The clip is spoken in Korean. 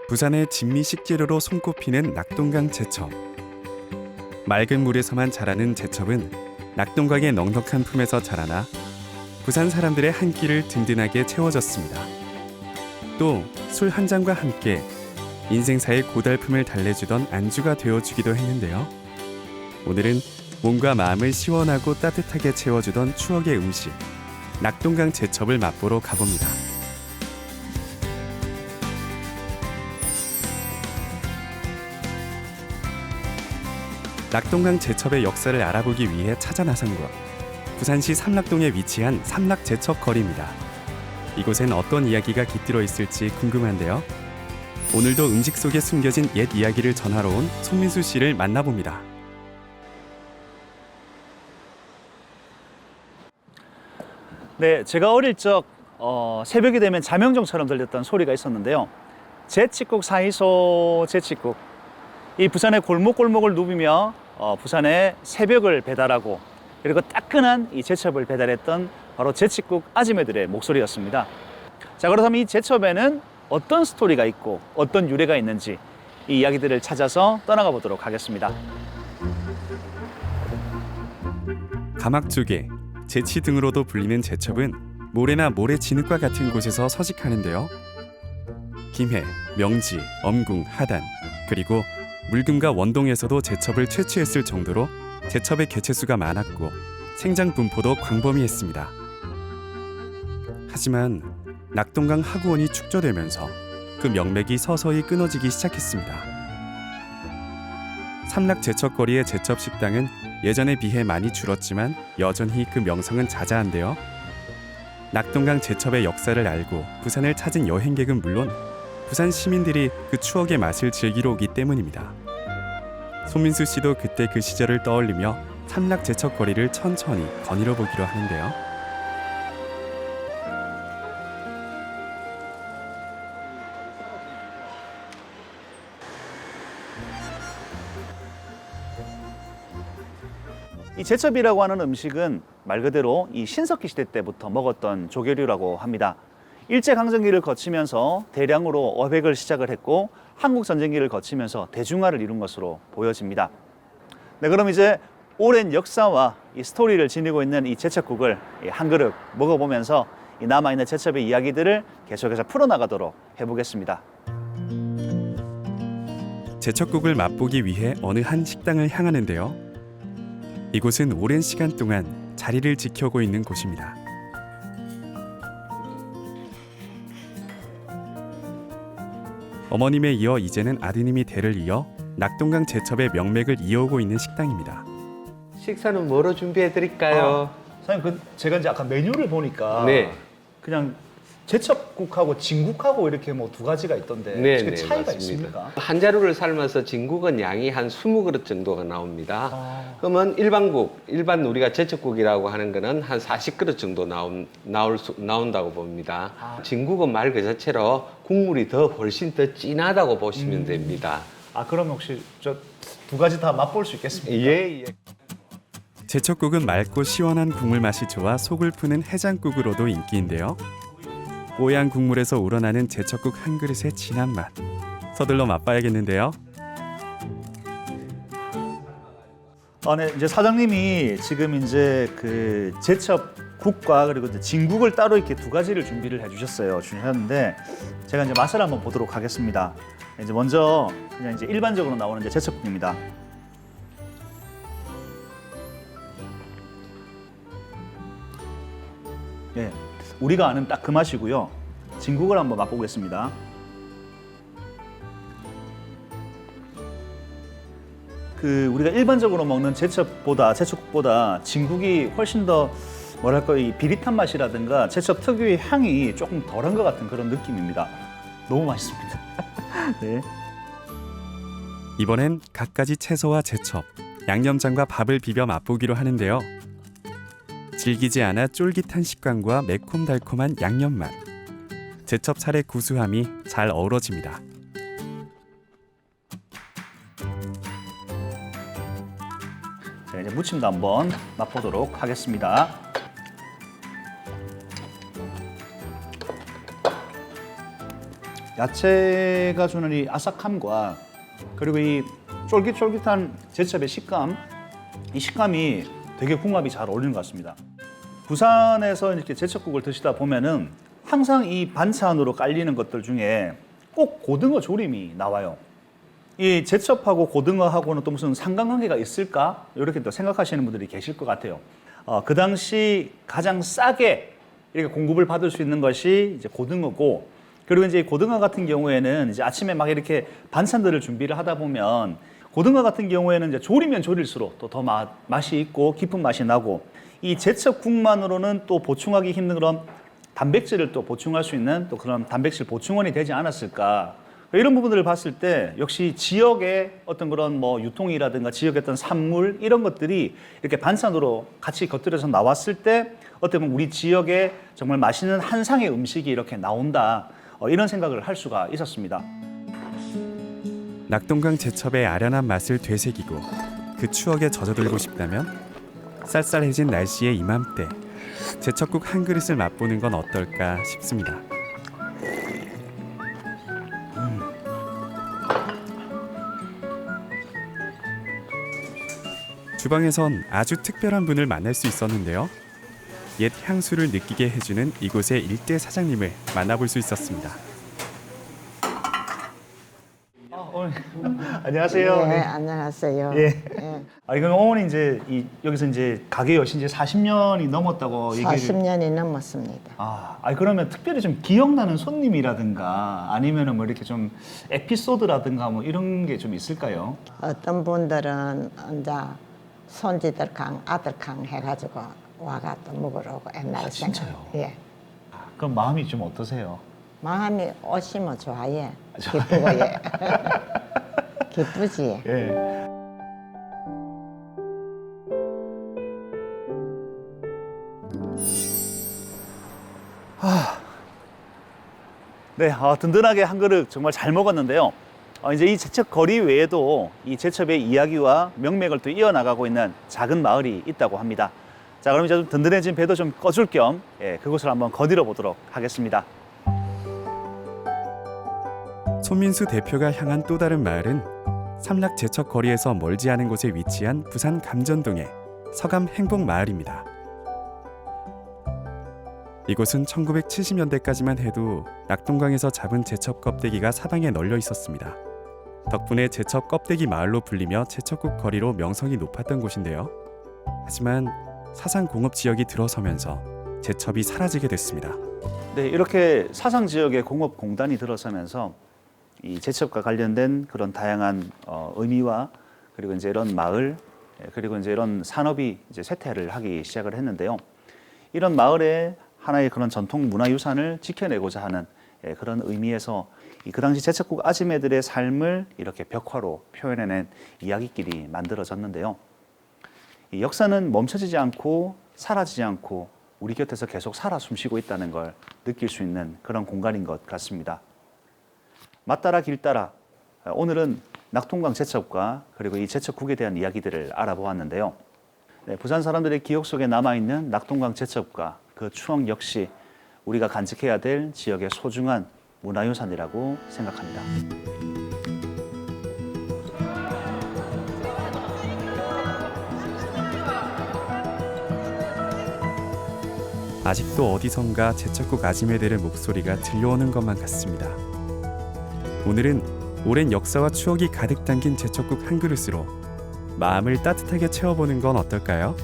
부산의 진미 식재료로 손꼽히는 낙동강 제첩. 맑은 물에서만 자라는 제첩은 낙동강의 넉넉한 품에서 자라나 부산 사람들의 한 끼를 든든하게 채워줬습니다. 또 술 한 잔과 함께 인생사의 고달픔을 달래주던 안주가 되어주기도 했는데요. 오늘은 몸과 마음을 시원하고 따뜻하게 채워주던 추억의 음식, 낙동강 제첩을 맛보러 가봅니다. 낙동강 제첩의 역사를 알아보기 위해 찾아 나선 곳, 부산시 삼락동에 위치한 삼락제첩 거리입니다. 이곳엔 어떤 이야기가 깃들어 있을지 궁금한데요. 오늘도 음식 속에 숨겨진 옛 이야기를 전하러 온 손민수 씨를 만나봅니다. 네, 제가 어릴 적 새벽이 되면 자명종처럼 들렸던 소리가 있었는데요. 제칫국 사이소 제칫국. 이 부산의 골목골목을 누비며 부산의 새벽을 배달하고 그리고 따끈한 이 제첩을 배달했던 바로 제칫국 아줌매들의 목소리였습니다. 자, 그렇다면 이 제첩에는 어떤 스토리가 있고 어떤 유래가 있는지 이 이야기들을 찾아서 떠나가 보도록 하겠습니다. 가막조개, 제치 등으로도 불리는 제첩은 모래나 모래 진흙과 같은 곳에서 서식하는데요. 김해, 명지, 엄궁, 하단, 그리고 물금과 원동에서도 제첩을 채취했을 정도로 제첩의 개체수가 많았고 생장 분포도 광범위했습니다. 하지만 낙동강 하구원이 축조되면서 그 명맥이 서서히 끊어지기 시작했습니다. 삼락 제첩거리의 제첩 식당은 예전에 비해 많이 줄었지만 여전히 그 명성은 자자한데요. 낙동강 제첩의 역사를 알고 부산을 찾은 여행객은 물론 부산 시민들이 그 추억의 맛을 즐기러 오기 때문입니다. 손민수 씨도 그때 그 시절을 떠올리며 삼락 제첩 거리를 천천히 거닐어 보기로 하는데요. 이 제첩이라고 하는 음식은 말 그대로 이 신석기 시대 때부터 먹었던 조개류라고 합니다. 일제강점기를 거치면서 대량으로 어획을 시작을 했고 한국전쟁기를 거치면서 대중화를 이룬 것으로 보여집니다. 네, 그럼 이제 오랜 역사와 이 스토리를 지니고 있는 이 제첩국을 한 그릇 먹어보면서 이 남아있는 제첩의 이야기들을 계속해서 풀어나가도록 해보겠습니다. 제첩국을 맛보기 위해 어느 한 식당을 향하는데요. 이곳은 오랜 시간 동안 자리를 지켜오고 있는 곳입니다. 어머님에 이어 이제는 아드님이 대를 이어 낙동강 제첩의 명맥을 이어오고 있는 식당입니다. 식사는 뭐로 준비해 드릴까요? 사장님, 제가 이제 아까 메뉴를 보니까 네. 그냥 제첩국하고 진국하고 이렇게 뭐 두 가지가 있던데 네, 그 네, 차이가 맞습니다. 있습니까? 한 자루를 삶아서 진국은 양이 한 20그릇 정도가 나옵니다. 아. 그러면 일반 우리가 제첩국이라고 하는 거는 한 40그릇 정도 나온다고 봅니다. 아. 진국은 말 그 자체로 국물이 훨씬 더 진하다고 보시면 됩니다. 아, 그러면 혹시 저 두 가지 다 맛볼 수 있겠습니까? 예. 제첩국은 맑고 시원한 국물 맛이 좋아 속을 푸는 해장국으로도 인기인데요. 뽀얀 국물에서 우러나는 제첩국 한 그릇의 진한 맛, 서둘러 맛봐야겠는데요. 네, 이제 사장님이 지금 이제 그 제첩국과 그리고 이제 진국을 따로 이렇게 두 가지를 주셨는데 제가 이제 맛을 한번 보도록 하겠습니다. 이제 먼저 그냥 이제 일반적으로 나오는 이제 제첩국입니다. 예, 우리가 아는 딱 그 맛이고요. 진국을 한번 맛보겠습니다. 그 우리가 일반적으로 먹는 제첩국보다 진국이 훨씬 더 뭐랄까 이 비릿한 맛이라든가 제첩 특유의 향이 조금 덜한 것 같은 그런 느낌입니다. 너무 맛있습니다. 네. 이번엔 갖가지 채소와 제첩, 양념장과 밥을 비벼 맛보기로 하는데요. 질기지 않아 쫄깃한 식감과 매콤달콤한 양념 맛, 제첩 살의 구수함이 잘 어우러집니다. 자, 이제 무침도 한번 맛보도록 하겠습니다. 야채가 주는 이 아삭함과 그리고 이 쫄깃쫄깃한 제첩의 식감, 이 식감이 되게 궁합이 잘 어울리는 것 같습니다. 부산에서 이렇게 제첩국을 드시다 보면은 항상 이 반찬으로 깔리는 것들 중에 꼭 고등어 조림이 나와요. 이 제첩하고 고등어하고는 또 무슨 상관관계가 있을까? 이렇게 또 생각하시는 분들이 계실 것 같아요. 그 당시 가장 싸게 이렇게 공급을 받을 수 있는 것이 이제 고등어고, 그리고 이제 고등어 같은 경우에는 이제 아침에 막 이렇게 반찬들을 준비를 하다 보면 고등어 같은 경우에는 이제 조리면 조릴수록 또 더 맛이 있고 깊은 맛이 나고, 이 제첩국만으로는 또 보충하기 힘든 그런 단백질을 또 보충할 수 있는 또 그런 단백질 보충원이 되지 않았을까. 이런 부분들을 봤을 때 역시 지역의 어떤 그런 뭐 유통이라든가 지역의 어떤 산물 이런 것들이 이렇게 반찬으로 같이 곁들여서 나왔을 때 어떻게 보면 우리 지역에 정말 맛있는 한 상의 음식이 이렇게 나온다. 이런 생각을 할 수가 있었습니다. 낙동강 제첩의 아련한 맛을 되새기고 그 추억에 젖어들고 싶다면 쌀쌀해진 날씨의 이맘때 제첩국 한 그릇을 맛보는 건 어떨까 싶습니다. 주방에선 아주 특별한 분을 만날 수 있었는데요. 옛 향수를 느끼게 해주는 이곳의 일대 사장님을 만나볼 수 있었습니다. 안녕하세요. 네, 안녕하세요. 예. 예. 이건 어머니 이제 여기서 이제 가게 여신 지 40년이 넘었다고 얘기를. 40년이 넘었습니다. 그러면 특별히 좀 기억나는 손님이라든가 아니면은 뭐 이렇게 좀 에피소드라든가 뭐 이런 게 좀 있을까요? 어떤 분들은 이제 손지들 강, 아들 강 해가지고 와가 또 먹으러 오고 옛날에 진짜요? 예. 그럼 마음이 좀 어떠세요? 마음이 오시면 좋아해. 기쁘고 예. 기쁘지. 예. 네, 든든하게 한 그릇 정말 잘 먹었는데요. 이제 이 제첩 거리 외에도 이 제첩의 이야기와 명맥을 또 이어나가고 있는 작은 마을이 있다고 합니다. 자, 그럼 이제 좀 든든해진 배도 좀 꺼줄 겸 그곳을 한번 거닐어 보도록 하겠습니다. 손민수 대표가 향한 또 다른 마을은 삼락 제첩 거리에서 멀지 않은 곳에 위치한 부산 감전동의 서감 행복마을입니다. 이곳은 1970년대까지만 해도 낙동강에서 잡은 제첩 껍데기가 사방에 널려 있었습니다. 덕분에 제첩 껍데기 마을로 불리며 제첩국 거리로 명성이 높았던 곳인데요. 하지만 사상공업 지역이 들어서면서 제첩이 사라지게 됐습니다. 네, 이렇게 사상 지역에 공업 공단이 들어서면서 이 제첩과 관련된 그런 다양한 의미와 그리고 이제 이런 마을 그리고 이제 이런 산업이 이제 쇠퇴를 하기 시작을 했는데요. 이런 마을의 하나의 그런 전통 문화유산을 지켜내고자 하는 그런 의미에서 그 당시 제첩국 아지매들의 삶을 이렇게 벽화로 표현해낸 이야기길이 만들어졌는데요. 이 역사는 멈춰지지 않고 사라지지 않고 우리 곁에서 계속 살아 숨쉬고 있다는 걸 느낄 수 있는 그런 공간인 것 같습니다. 맛따라 길따라 오늘은 낙동강 제첩과 그리고 이 제첩국에 대한 이야기들을 알아보았는데요. 네, 부산 사람들의 기억 속에 남아있는 낙동강 제첩과 그 추억 역시 우리가 간직해야 될 지역의 소중한 문화유산이라고 생각합니다. 아직도 어디선가 제첩국 아지매들의 목소리가 들려오는 것만 같습니다. 오늘은 오랜 역사와 추억이 가득 담긴 제첩국 한 그릇으로 마음을 따뜻하게 채워보는 건 어떨까요?